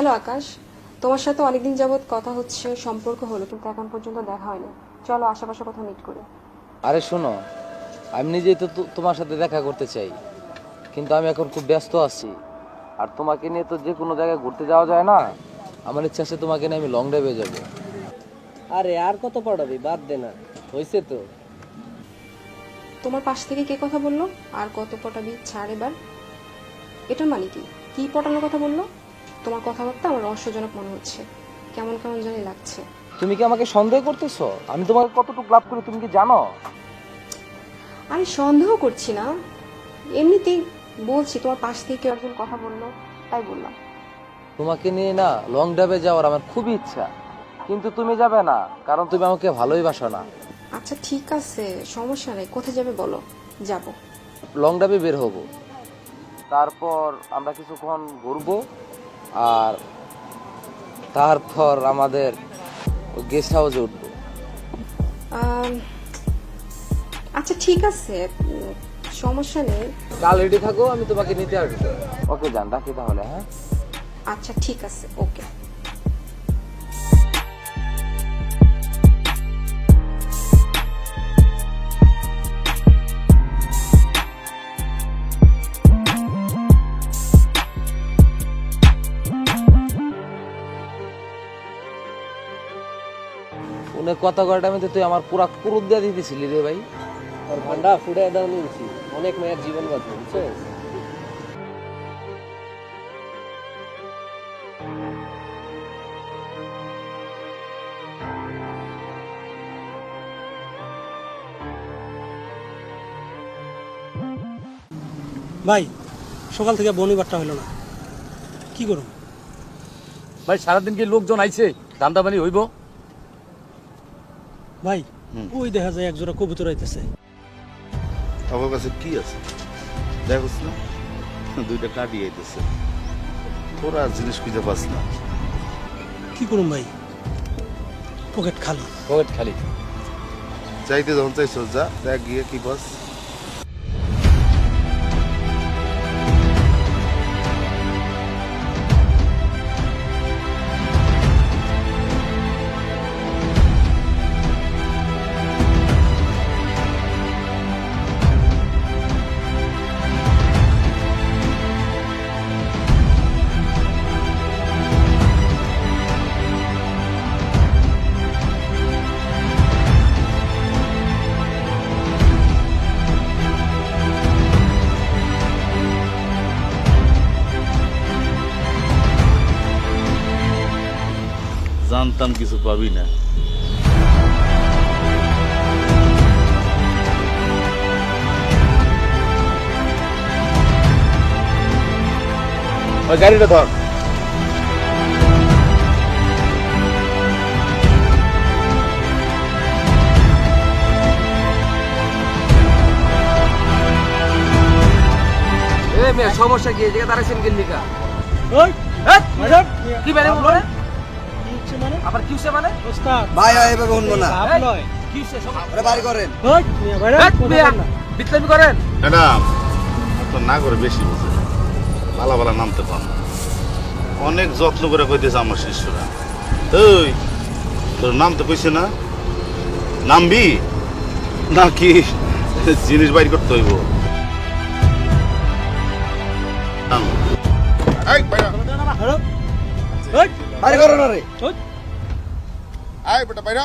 Hello আকাশ, তোমার সাথে অনেকদিন যাবৎ কথা হচ্ছে, সম্পর্ক হলো, কিন্তু এখন পর্যন্ত দেখা হয়নি। চলো আশেপাশে কোথাও মিট করি। আরে শোনো, আমি নিজেই তো তোমার সাথে দেখা করতে চাই, কিন্তু আমি এখন খুব ব্যস্ত আছি। আর তোমাকে নিয়ে তো যে কোনো জায়গায় ঘুরতে যাওয়া যায় না। আমার ইচ্ছা আছে তোমাকে নিয়ে আমি লং ড্রাইভে যাব। আরে আর কত পড়াবি, বাদ দে না, হয়েছে তো। তোমার পাশ থেকে কে কথা বললো? আর কত পটাবি, ছাড় এবার। এটার মানে কি? কি পটানোর কথা বললো? তোমার কথাবার্তা আমার রহস্যজনক মনে হচ্ছে, কেমন কেমন জানি লাগছে। তুমি কি আমাকে সন্দেহ করতেছো? আমি তোমাকে কতটুকু লাভ করি তুমি কি জানো? আমি সন্দেহ করছি না, এমনিতেই বলছি তোমার পাশ থেকে কেউ একজন কথা বললো, তাই বললাম। তোমাকে নিয়ে না লং ড্রাইভে যাওয়ার আমার খুবই ইচ্ছা, কিন্তু তুমি যাবে না, কারণ তুমি আমাকে ভালোই বাসো না। আচ্ছা ঠিক আছে, সমস্যা নেই, কোথায় যাবে বলো, যাব। লং ড্রাইভে বের হব, তারপর আমরা কিছুক্ষণ ঘুরবো, আর তারপর আমাদের গেস্ট হাউসে উঠবো। আচ্ছা ঠিক আছে, সমস্যা নেই। কাল রেডি থাকো, আমি তোমাকে নিতে আসবো। ওকে যান, রাখি তাহলে। হ্যাঁ আচ্ছা ঠিক আছে, ওকে। উনি কথা কয়টা আমি তুই আমার পুরা কুরুদ দিয়ে দিতেছিলি রে ভাই। আর ভান্ডা ফুটে দাও নিয়েছি, অনেক মেয়ের জীবন বাঁচবে, বুঝছো? ভাই, সকাল থেকে বনিবারটা হলো না, কি করুন? ভাই সারাদিন কি লোকজন আইছে, ধান্দা পানি হইব? ভাই, ওই দেখা যায় একজোড়া কবুতর আইতেছে। আমার কাছে কি আছে দেখোস না, দুইটা কাটি আইতেছে। তোরা আর জিনিস খুঁজে পাস না। কি করুন ভাই, পকেট খালি। পকেট খালি। চাইতে যখন চাইছ যা, দেখ গিয়ে কি পাস। জানতাম কিছু পাবি না। ওই গাড়িটা ধর। সমস্যা কি? এই জায়গায় দাঁড়াইছেন গেল্লিকা? ওই ম্যাডাম, কি মানে বলে? কি হচ্ছে মানে? আবার কি হচ্ছে মানে? ওস্তাদ ভাই এভাবে শুনবো না, আপ নয়। কি হচ্ছে? ওরা বাড়ি করেন। ওই মিয়া ভাইরা, কথা বলেন না। বিটলামি করেন? ম্যাডাম, তো না করে বেশি বুঝে, পালা পালা নামতে পার না। অনেক যত্ন করে কইতেছে আমার শিষ্যরা। ওই তোর নাম তো কইছে না, নামবি নাকি জিনিস বাইর করতে হইব? নাম। এই বাইরা, হ্যালো, ওই বাড়ি করেন না রে। ওই আয় বেটা বাইরা।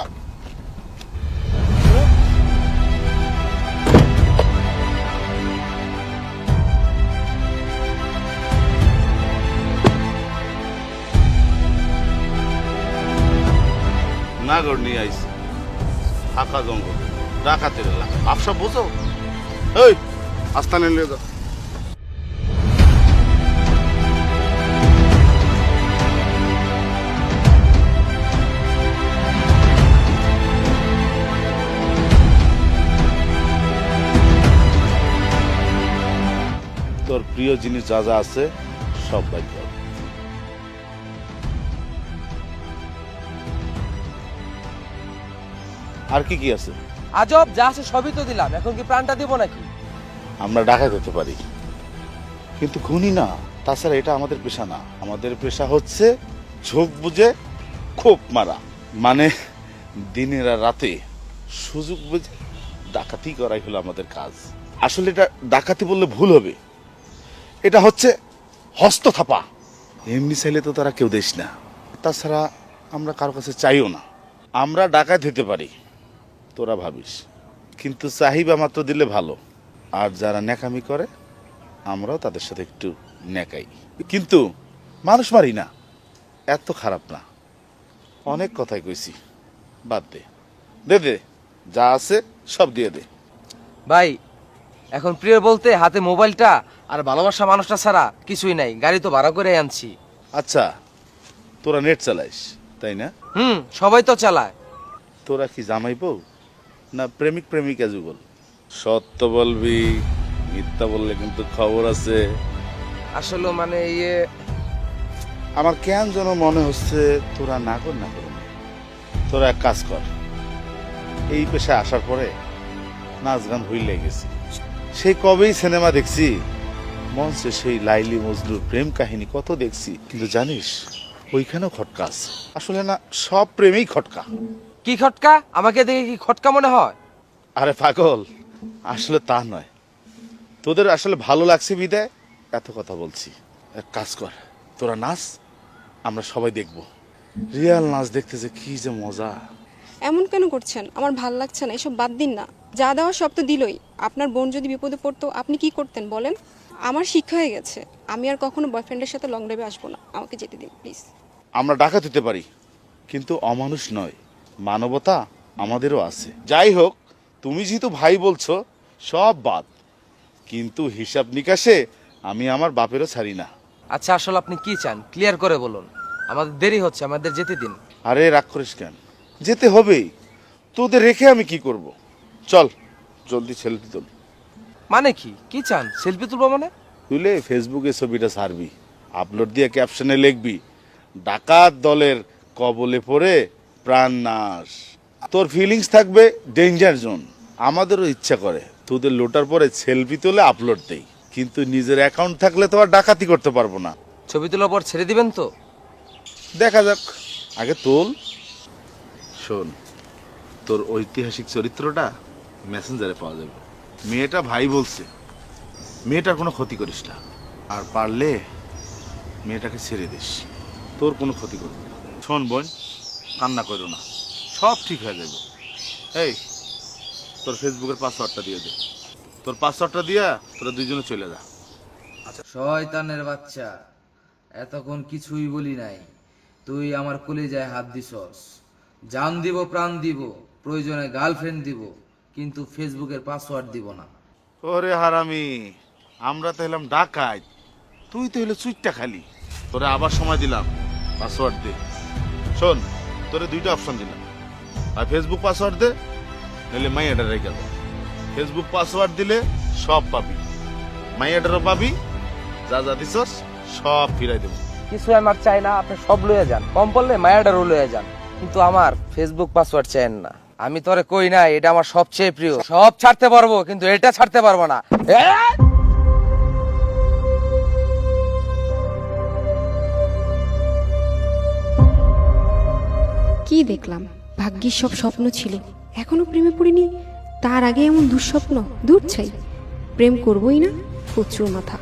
নাগর নিয়ে আইছে, ফাঁকা জঙ্গল, ডাকাতের এলাকা, আপসা বোঝো? এই আস্তানে নিয়ে যাও। তোর প্রিয় জিনিস যা যা আছে সব বাইর কর। আর কি কি আছে? আজব, যা আছে সবই তো দিলাম, এখন কি প্রাণটা দিব নাকি? আমরা ডাকাত হতে পারি, কিন্তু খুনি না। তাছাড়া এটা আমাদের পেশা না, আমাদের পেশা হচ্ছে ঝোঁক বুঝে খোপ মারা, মানে দিনের আর রাতে সুযোগ বুঝে ডাকাতি করাই হলো আমাদের কাজ। আসলে এটা ডাকাতি বললে ভুল হবে, এটা হচ্ছে হস্তথাপা। এমনি চাইলে তো তারা কেউ দেশ না, তাছাড়া আমরা কারো কাছে চাইও না। আমরা ডাকাত হতে পারি তোরা ভাবিস, কিন্তু চাহিবা মাত্র দিলে ভালো। আর যারা ন্যাকামি করে আমরাও তাদের সাথে একটু ন্যাকাই, কিন্তু মানুষ মারি না, এত খারাপ না। অনেক কথাই কইছি, বাদ দে, দে দে যা আছে সব দিয়ে দে। ভাই এখন প্রিয় বলতে হাতে মোবাইলটা আর ভালোবাসা মানুষটা ছাড়া কিছুই নাই। গাড়ি তো ভাড়া করে আনছি। আচ্ছা, তোরা নেট চালাইস তাই না? সবাই তো চালায়। তোরা কি জামাই বউ না প্রেমিক প্রেমিকা যুগল? সত্য বলবি, মিথ্যা বললে কিন্তু খবর আছে। আসলে মানে আমার কেন যেন মনে হচ্ছে তোরা না কর না কর। তোরা এক কাজ কর, এই পেশায় আসার পরে নাচ গান হইলে গেছি। সেই কবেই সিনেমা দেখছি, মঞ্চে সেই লাইলি মজনুর প্রেম কাহিনী কত দেখছি, কিন্তু জানিস ওইখানেও খটকা আছে। আসলে না সব প্রেমেই খটকা। কি খটকা? আমাকে দেখে কি খটকা মনে হয়? আরে পাগল, আসলে তা নয়, তোদের আসলে ভালো লাগছে বিদায় এত কথা বলছি। এক কাজ কর, তোরা নাচ, আমরা সবাই দেখব। রিয়াল নাচ দেখতে যে কি যে মজা। এমন কেন করছেন? আমার ভাল লাগছে না, এসব বাদ দিন না। যা দেওয়া সব তো দিলই। আপনার বোন যদি বিপদে পড়তো আপনি কি করতেন বলেন? আমার শিক্ষা হয়ে গেছে, আমি আর কখনো বয়ফ্রেন্ডের সাথে লং ড্রাইভে আসবো না। আমাকে যেতে দিন প্লিজ। আমরা ডাকাত হতে পারি, কিন্তু অমানুষ নয়। মানবতা আমাদেরও আছে। যাই হোক, তুমি যেহেতু ভাই বলছো সব বাদ, কিন্তু হিসাব নিকাশে আমি আমার বাপেরও ছাড়ি না। আচ্ছা আসলে আপনি কি চান ক্লিয়ার করে বলুন, আমাদের দেরি হচ্ছে, আমাদের যেতে দিন। আরে রাগ করিস কেন, যেতে হবেই। তোদের রেখে আমি কি করব? চল জলদি ছেলেটি তোল। মানে কি কি চান? সেলফি তুলবো মানে? তুলে ফেসবুকে ছবিটা ছাড়বি, আপলোড দিয়ে ক্যাপশনে লিখবি ডাকাত দলের কবলে পড়ে প্রাণ নাশ। তোর ফিলিংস থাকবে ডেঞ্জার জোন। আমাদেরও ইচ্ছা করে তোদের লোটার পরে সেলফি তুলে আপলোড দেই, কিন্তু নিজের অ্যাকাউন্ট থাকলে তো আর ডাকাতি করতে পারবো না। ছবি তোলার পর ছেড়ে দিবেন তো? দেখা যাক, আগে তোল। শোন, তোর ঐতিহাসিক চরিত্রটা মেসেঞ্জারে পাওয়া যাবে। মেয়েটা ভাই বলছে, মেয়েটার কোনো ক্ষতি করিস না, আর পারলে মেয়েটাকে ছেড়ে দিস, তোর কোনো ক্ষতি করবি না। শোন বোন, কান্না করো না, সব ঠিক হয়ে যাবে। এই তোর ফেসবুকের পাসওয়ার্ডটা দিয়ে দে। তোর পাসওয়ার্ডটা দিয়া তোরা দুইজনে চলে যা। শয়তানের বাচ্চা, এতক্ষণ কিছুই বলি নাই, তুই আমার কলিজায় হাত দিছস। জান দিব, প্রাণ দিব, প্রয়োজনে গার্লফ্রেন্ড দিব, কিন্তু ফেসবুকের পাসওয়ার্ড দিব না। ওরে হারামি, আমরা তো হলাম ডাকাত, তুই তো হলো চুইটটা খালি। তোরে আবার সময় দিলাম, পাসওয়ার্ড দে। শোন, তোরে দুইটা অপশন দিলাম, আর ফেসবুক পাসওয়ার্ড দে, নাহলে মাইয়াডার রেখে দে। ফেসবুক পাসওয়ার্ড দিলে সব পাবি, মাইয়াডারও পাবি, যা যা দিছস সব ফিরাই দেবো। কিছু আমার চাই না, আপনি সব লয়ে যান, কম পড়লে মায়াডারও লয়ে যান, কিন্তু আমার ফেসবুক পাসওয়ার্ড চান না। আমি তোরে কই না, এটা আমার সবচেয়ে প্রিয়। সব ছাড়তে পারবো, কিন্তু এটা ছাড়তে পারবো না। কি দেখলাম? ভাগ্যিস সব স্বপ্ন ছিল, এখনো প্রেমে পড়িনি। তার আগে এমন দুঃস্বপ্ন, দূর চাই। প্রেম করবই না, প্রচুর মাথা।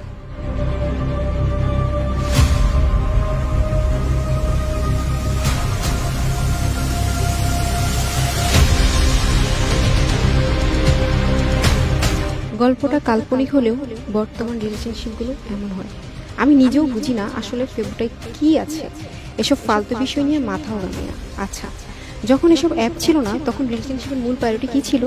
গল্পটা কাল্পনিক হলেও বর্তমান রিলেশনশিপগুলো এমন হয়। আমি নিজেও বুঝি না আসলে ফেসবুকটায় কি আছে। এসব ফালতু বিষয় নিয়ে মাথাও ঘামাই না। আচ্ছা, যখন এসব অ্যাপ ছিল না তখন রিলেশনশিপের মূল প্রায়োরিটি কি ছিল?